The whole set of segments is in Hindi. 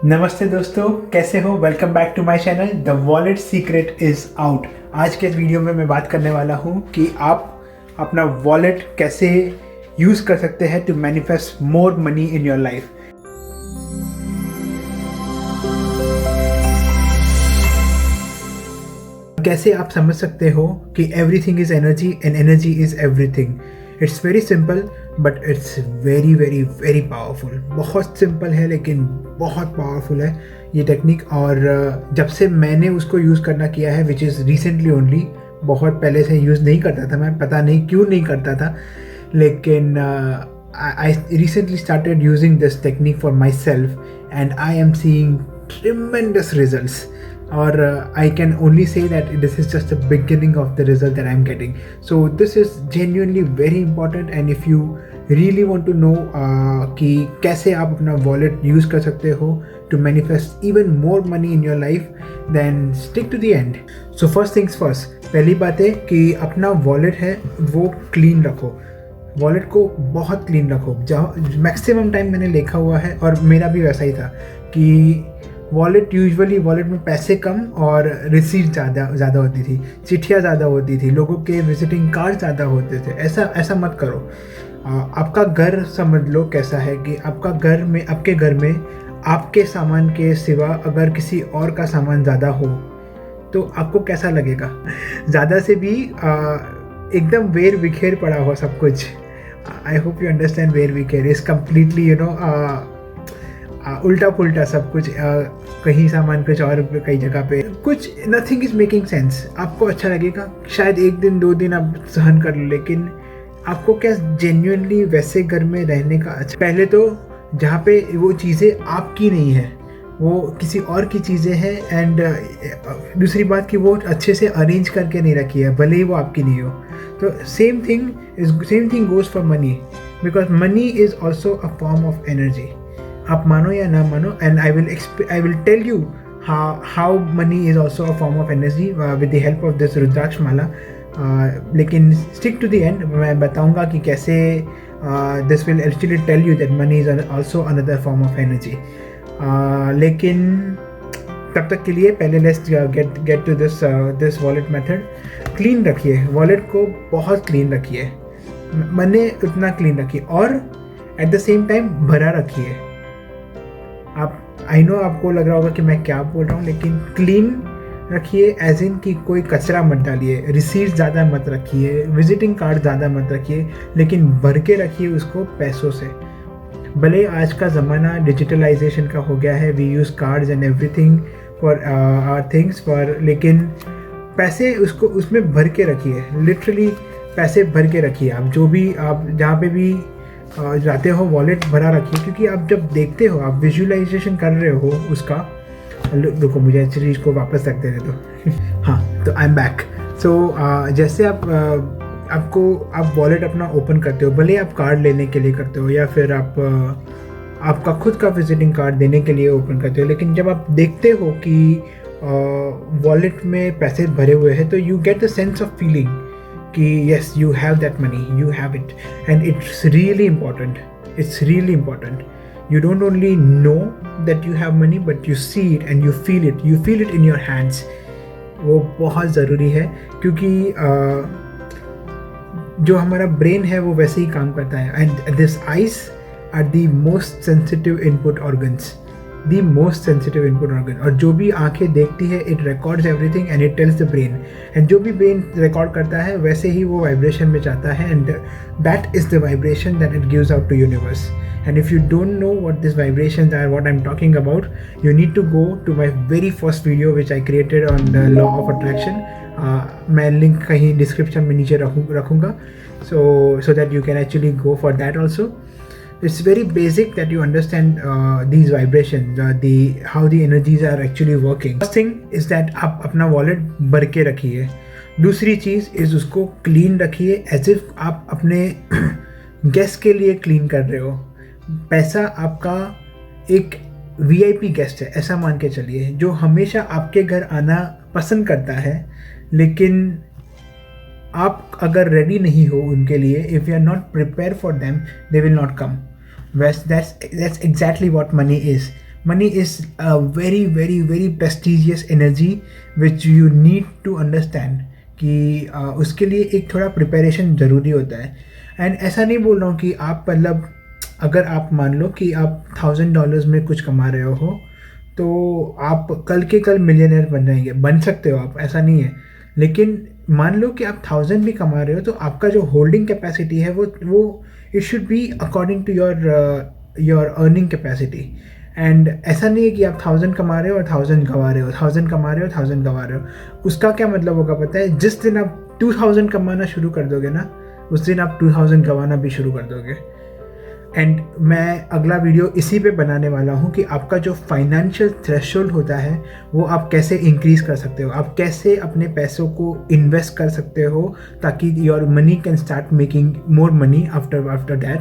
नमस्ते दोस्तों, कैसे हो। Welcome back to my channel the wallet secret is out. आज के इस वीडियो में मैं बात करने वाला हूँ कि आप अपना वॉलेट कैसे यूज़ कर सकते हैं to manifest more money in your life. कैसे आप समझ सकते हो कि everything is energy and energy is everything. It's very simple but it's very very very powerful. बहुत सिंपल है लेकिन बहुत पावरफुल है ये टेक्निक। और जब से मैंने उसको यूज़ करना किया है, विच इज़ रिसेंटली ओनली, बहुत पहले से यूज़ नहीं करता था मैं, पता नहीं क्यों नहीं करता था, लेकिन I recently started using this technique for my self and I am seeing tremendous results. Or I can only say that this is just the beginning of the result that I'm getting. So this is genuinely very important, and if you really want to know कि कैसे आप अपना wallet use कर सकते हो to manifest even more money in your life, then stick to the end. So first things first, पहली बात है कि अपना wallet है वो clean रखो। वॉलेट को बहुत क्लीन रखो। जहाँ मैक्सिमम टाइम मैंने देखा हुआ है, और मेरा भी वैसा ही था, कि वॉलेट में पैसे कम और रिसीट ज़्यादा होती थी, चिट्ठियाँ ज़्यादा होती थी, लोगों के विजिटिंग कार्ड ज़्यादा होते थे। ऐसा मत करो। आपका घर समझ लो कैसा है कि आपके घर में आपके सामान के सिवा अगर किसी और का सामान ज़्यादा हो तो आपको कैसा लगेगा। ज़्यादा से भी एकदम वेर विखेर पड़ा हो सब कुछ। I hope you understand. वेर विखेर इज़ कम्प्लीटली उल्टा पुल्टा सब कुछ। कहीं सामान कुछ और, कई जगह पे कुछ, नथिंग इज मेकिंग सेंस। आपको अच्छा लगेगा, शायद एक दिन 2 दिन आप सहन कर लो, लेकिन आपको क्या जेन्युइनली वैसे घर में रहने का अच्छा। पहले तो जहाँ पे वो चीज़ें आपकी नहीं है, वो किसी और की चीज़ें हैं, एंड दूसरी बात कि वो अच्छे से अरेंज करके नहीं रखी है, भले ही वो आपकी नहीं हो। तो same thing goes for money, because money is also a form of energy. आप मानो या ना मानो, and I will tell you how money is also a form of energy with the help of this rudraksha mala. लेकिन स्टिक टू द एंड, मैं बताऊंगा कि कैसे this will actually tell you that money is also another form of energy. लेकिन तब तक के लिए पहले let's get to this wallet method. Clean रखिए वॉलेट को, बहुत क्लीन रखिए, मने उतना क्लीन रखिए, और एट द सेम टाइम भरा रखिए। आई नो आपको लग रहा होगा कि मैं क्या बोल रहा हूँ, लेकिन क्लीन रखिए एज इन कि कोई कचरा मत डालिए, रिसीट ज़्यादा मत रखिए, विजिटिंग कार्ड ज़्यादा मत रखिए, लेकिन भर के रखिए उसको पैसों से। भले आज का ज़माना डिजिटलाइजेशन का हो गया है, we use cards and everything for our things for, लेकिन पैसे उसमें भर के रखिए, लिटरली पैसे भर के रखिए। आप जहाँ पे भी जाते हो वॉलेट भरा रखिए, क्योंकि आप जब देखते हो, आप विजुअलाइजेशन कर रहे हो उसका। रुको, मुझे एक्चुअली इसको वापस रख देने दो। हाँ, तो आई एम बैक। सो जैसे आप वॉलेट अपना ओपन करते हो, भले आप कार्ड लेने के लिए करते हो या फिर आपका खुद का विजिटिंग कार्ड देने के लिए ओपन करते हो, लेकिन जब आप देखते हो कि वॉलेट में पैसे भरे हुए हैं, तो you get the sense of feeling कि yes, you have that money, you have it, and it's really important. You don't only know that you have money, but you see it and you feel it in your hands. वो बहुत ज़रूरी है, क्योंकि जो हमारा ब्रेन है वो वैसे ही काम करता है, and this eyes are the most sensitive input organs. और जो भी आंखें देखती है, it records everything and it tells the brain, and जो भी ब्रेन रिकॉर्ड करता है वैसे ही वो वाइब्रेशन में जाता है, and that is the vibration that it gives out to universe. And if you don't know what this vibrations are, what I am talking about, you need to go to my very first video which I created on the law of attraction. मैं लिंक कहीं डिस्क्रिप्शन में नीचे रखूँगा, so that you can actually go for that also. It's very basic that you understand these vibrations, how the energies are actually working. First thing is that आप अपना wallet भर के रखिए. दूसरी चीज़ is उसको clean रखिए, as if आप अपने गेस्ट के लिए clean कर रहे हो. पैसा आपका एक VIP गेस्ट है, ऐसा मान के चलिए, जो हमेशा आपके घर आना पसंद करता है, लेकिन आप अगर रेडी नहीं हो उनके लिए, if you are not prepared for them, they will not come. That's exactly what money is. money is a very very very prestigious energy which you need to understand कि उसके लिए एक थोड़ा प्रिपरेशन ज़रूरी होता है। एंड ऐसा नहीं बोल रहा हूँ कि आप मतलब अगर आप मान लो कि आप $1000 में कुछ कमा रहे हो तो आप कल के कल मिलियनर बन जाएंगे, बन सकते हो आप, ऐसा नहीं है। लेकिन मान लो कि आप 1000 भी कमा रहे हो तो आपका जो होल्डिंग कैपेसिटी है वो it should be according to your earning capacity. And ऐसा नहीं है कि आप 1000 कमा रहे हो और 1000 गवा रहे हो, 1000 कमा रहे हो 1000 गवा रहे हो। उसका क्या मतलब होगा पता है? जिस दिन आप 2000 कमाना शुरू कर दोगे ना, उस दिन आप 2000 गवाना भी शुरू कर दोगे। एंड मैं अगला वीडियो इसी पे बनाने वाला हूँ कि आपका जो फाइनेंशियल थ्रेशोल्ड होता है वो आप कैसे इंक्रीज़ कर सकते हो, आप कैसे अपने पैसों को इन्वेस्ट कर सकते हो ताकि your money can start making more money after that.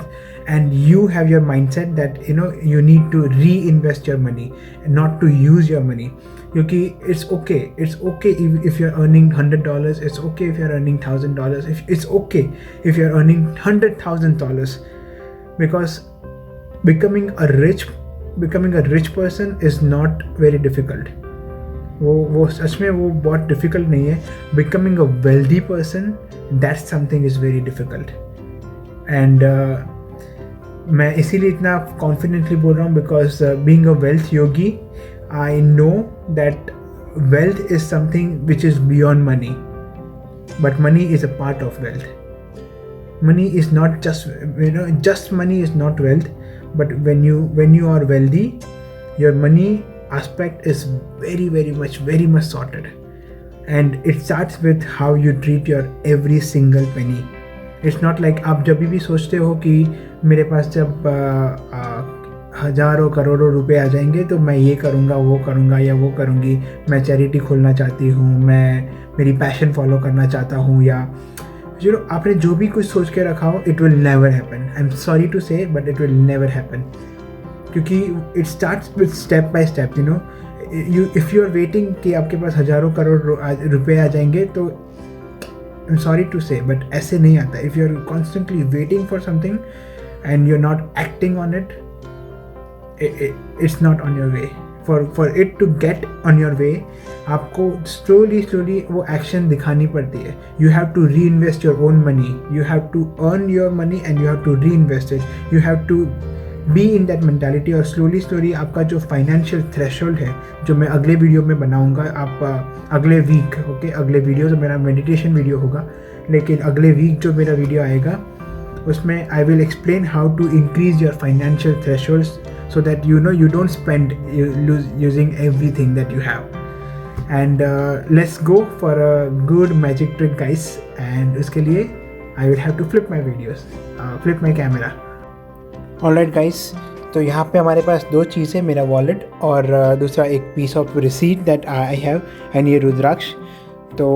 And you have your mindset that you need to reinvest your money, not to use your money. क्योंकि it's okay if you are earning $100, it's okay if you are earning $1000, it's okay if you are earning $100,000, because becoming a rich person is not very difficult। वो सच में वो बहुत difficult नहीं है। becoming a wealthy person, that's something is very difficult। and मैं इसीलिए इतना confidently बोल रहा हूँ because being a wealth yogi, I know that wealth is something which is beyond money, but money is a part of wealth। Money is not just money is not wealth, but when you are wealthy, your money aspect is very much sorted, and it starts with how you treat your every single penny। It's not like आप जब भी सोचते हो कि मेरे पास जब हज़ारों करोड़ों रुपए आ जाएंगे तो मैं ये करूँगा, वो करूँगा या वो करूँगी, मैं चैरिटी खोलना चाहती हूँ, मैं मेरी पैशन फॉलो करना चाहता हूँ, या आपने जो भी कुछ सोच के रखा हो, it will never happen. I am sorry to say but it will never happen, क्योंकि it starts with step by step. If you are waiting कि आपके पास हज़ारों करोड़ रुपए आ जाएंगे तो I am sorry to say but ऐसे नहीं आता। If you are constantly waiting for something and you are not acting on it, it's not on your way. For it to get on your way, आपको स्लोली वो एक्शन दिखानी पड़ती है। You have to reinvest your own money, you have to earn your money and you have to reinvest it, you have to be in that mentality. और स्लोली आपका जो फाइनेंशियल थ्रेशोल्ड है, जो मैं अगले वीडियो में बनाऊंगा, आप अगले वीक, ओके, अगले वीडियो तो मेरा मेडिटेशन वीडियो होगा, लेकिन अगले वीक जो मेरा वीडियो आएगा उसमें I will explain how to increase your financial thresholds so that you don't spend using everything that you have। and let's go for a good magic trick guys, and उसके लिए I will have to flip my videos, flip my camera। alright guys, तो यहाँ पे हमारे पास दो चीज़ें, मेरा वॉलेट और दूसरा एक piece of receipt that I have, and ये रुद्राक्ष। तो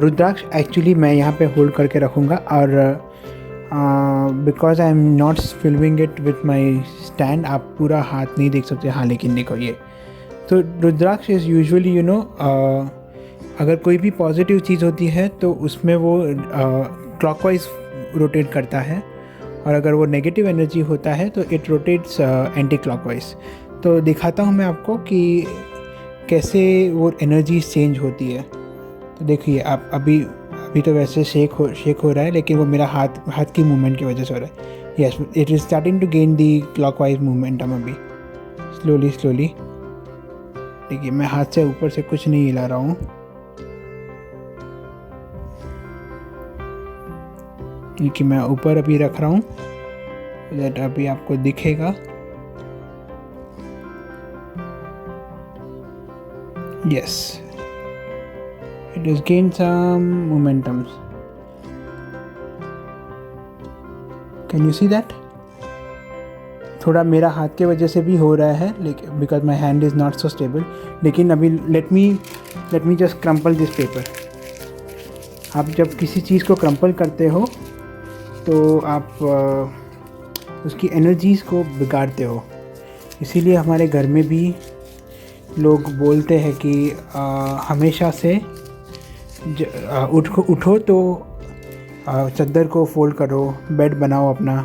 रुद्राक्ष एक्चुअली मैं यहाँ पे होल्ड करके रखूँगा, और because I am not filming it with my stand, आप पूरा हाथ नहीं देख सकते। हाँ, लेकिन देखो ये तो रुद्राक्ष इज़ यूजुअली अगर कोई भी पॉजिटिव चीज़ होती है तो उसमें वो क्लॉकवाइज रोटेट करता है, और अगर वो नेगेटिव एनर्जी होता है तो इट रोटेट्स एंटी क्लॉकवाइज। तो दिखाता हूँ मैं आपको कि कैसे वो एनर्जी चेंज होती है। तो देखिए आप अभी तो वैसे शेक हो रहा है, लेकिन वो मेरा हाथ की मूवमेंट की वजह से हो रहा है। Yes, it is starting to gain the clockwise momentum अभी स्लोली। देखिए मैं हाथ से ऊपर से कुछ नहीं हिला रहा हूँ, क्योंकि मैं ऊपर अभी रख रहा हूँ दैट अभी आपको दिखेगा। Yes, it has gained some momentums। Can you see that? थोड़ा मेरा हाथ के वजह से भी हो रहा है, लेकिन because my hand is not so stable. लेकिन अभी let me just crumple this paper. आप जब किसी चीज़ को क्रम्पल करते हो तो आप उसकी एनर्जीज़ को बिगाड़ते हो। इसीलिए हमारे घर में भी लोग बोलते हैं कि हमेशा से उठो तो चादर को फोल्ड करो, बेड बनाओ अपना।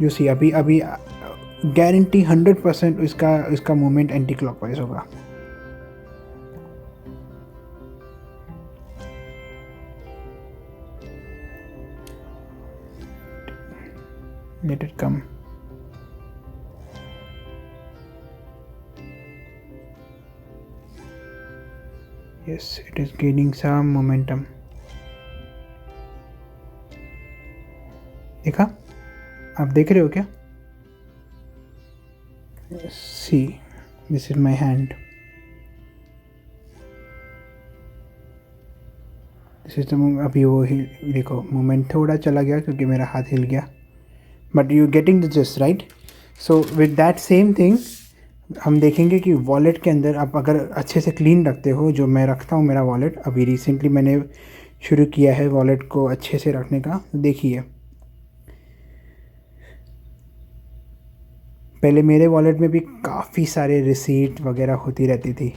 यू सी अभी गारंटी 100% इसका मूवमेंट एंटी क्लॉकवाइज होगा। Let it come. Yes, it is gaining some momentum. देखा? आप देख रहे हो क्या? See, this is my hand. This is the अभी वो देखो मोमेंट थोड़ा चला गया क्योंकि मेरा हाथ हिल गया, but you getting the just right. So with that same thing हम देखेंगे कि वॉलेट के अंदर आप अगर अच्छे से क्लीन रखते हो, जो मैं रखता हूँ मेरा वॉलेट, अभी रिसेंटली मैंने शुरू किया है वॉलेट को अच्छे से रखने का। देखिए पहले मेरे वॉलेट में भी काफ़ी सारे रिसीट वगैरह होती रहती थी।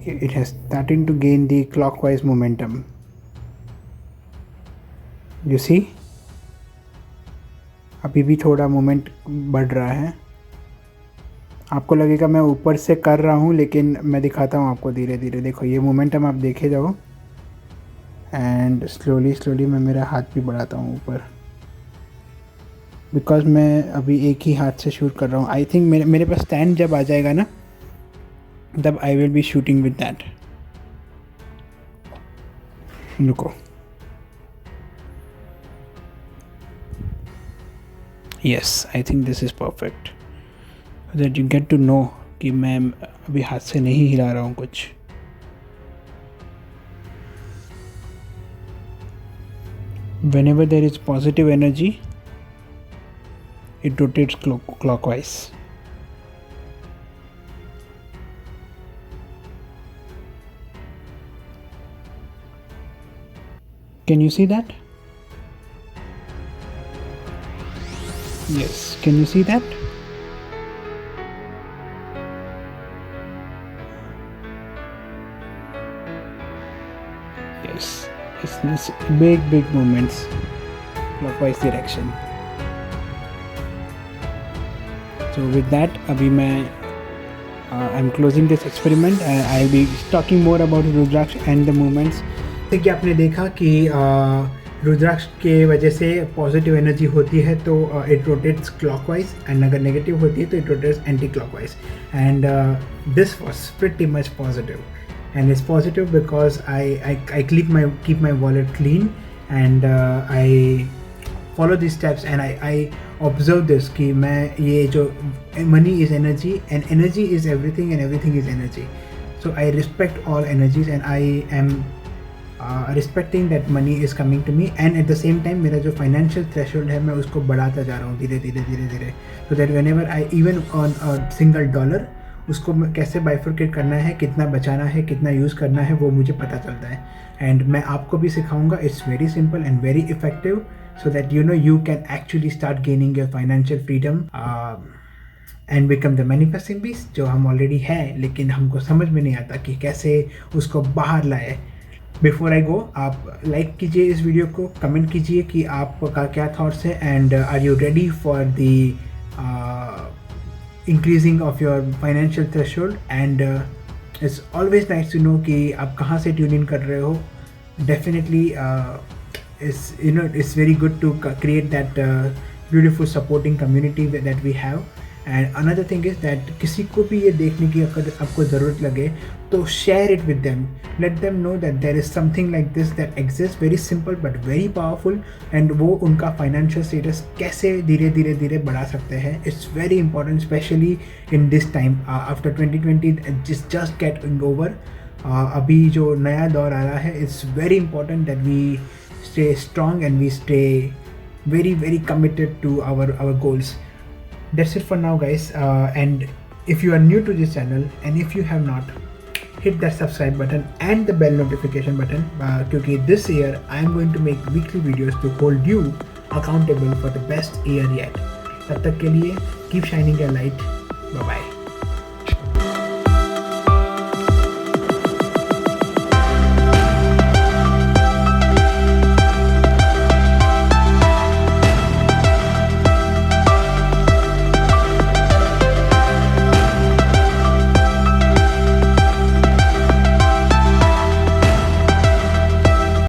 It has starting to gain the clockwise momentum. You see, अभी भी थोड़ा मोमेंट बढ़ रहा है। आपको लगेगा मैं ऊपर से कर रहा हूँ, लेकिन मैं दिखाता हूँ आपको धीरे धीरे। देखो ये मोमेंटम आप देखे जाओ, एंड स्लोली स्लोली मैं मेरा हाथ भी बढ़ाता हूँ ऊपर, बिकॉज मैं अभी एक ही हाथ से शूट कर रहा हूँ। आई थिंक मेरे पास स्टैंड जब आ जाएगा ना, तब I will be shooting with that. रुको, yes, I think this is perfect so that you get to know कि मैं अभी हाथ से नहीं हिला रहा हूँ कुछ। Whenever there is positive energy, it rotates clockwise. Can you see that? Yes, can you see that? Yes, it's big movements clockwise direction. So with that, अभी मैं I'm closing this experiment. I'll be talking more about Rudraksh and the movements. देखिए आपने देखा कि रुद्राक्ष के वजह से पॉजिटिव एनर्जी होती है तो इट रोटेट्स क्लॉकवाइज, एंड अगर नेगेटिव होती है तो it rotates anti clockwise. And this was pretty much positive, and it's positive because I keep my wallet clean, and I follow this steps, and I observe this कि मैं ये जो money is energy and energy is everything and everything is energy. So I respect all energies and I am respecting that money is coming to me, and at the same time मेरा जो फाइनेंशियल थ्रेशोल्ड है मैं उसको बढ़ाता जा रहा हूँ धीरे धीरे, so that when ever I even on a single dollar उसको कैसे बाइफरकेट करना है, कितना बचाना है, कितना यूज़ करना है, वो मुझे पता चलता है। एंड मैं आपको भी सिखाऊंगा। It's very simple and very effective, so that you know you can actually start gaining your financial freedom and become the manifesting beast, जो हम ऑलरेडी है, लेकिन हमको समझ में नहीं आता कि कैसे उसको बाहर लाए। बिफोर आई गो, आप लाइक कीजिए इस वीडियो को, कमेंट कीजिए कि आपका क्या थॉट्स है, and are you ready for the increasing of your financial threshold. And it's always nice to know कि आप कहाँ से ट्यून इन कर रहे हो। Definitely it's very good to create that beautiful supporting community that we have. And another thing is that किसी को भी ये देखने की अगर आपको ज़रूरत लगे तो share it with them, let them know that there is something like this that exists, very simple but very powerful, and वो उनका financial status कैसे धीरे धीरे बढ़ा सकते हैं। It's very important, especially in this time after 2020 just getting over. अभी जो नया दौर आ रहा है, it's very important that we stay strong and we stay very committed to our goals. That's it for now, guys. And if you are new to this channel and if you have not, hit that subscribe button and the bell notification button, because this year I am going to make weekly videos to hold you accountable for the best year yet. तब तक के लिए keep shining your light. Bye bye.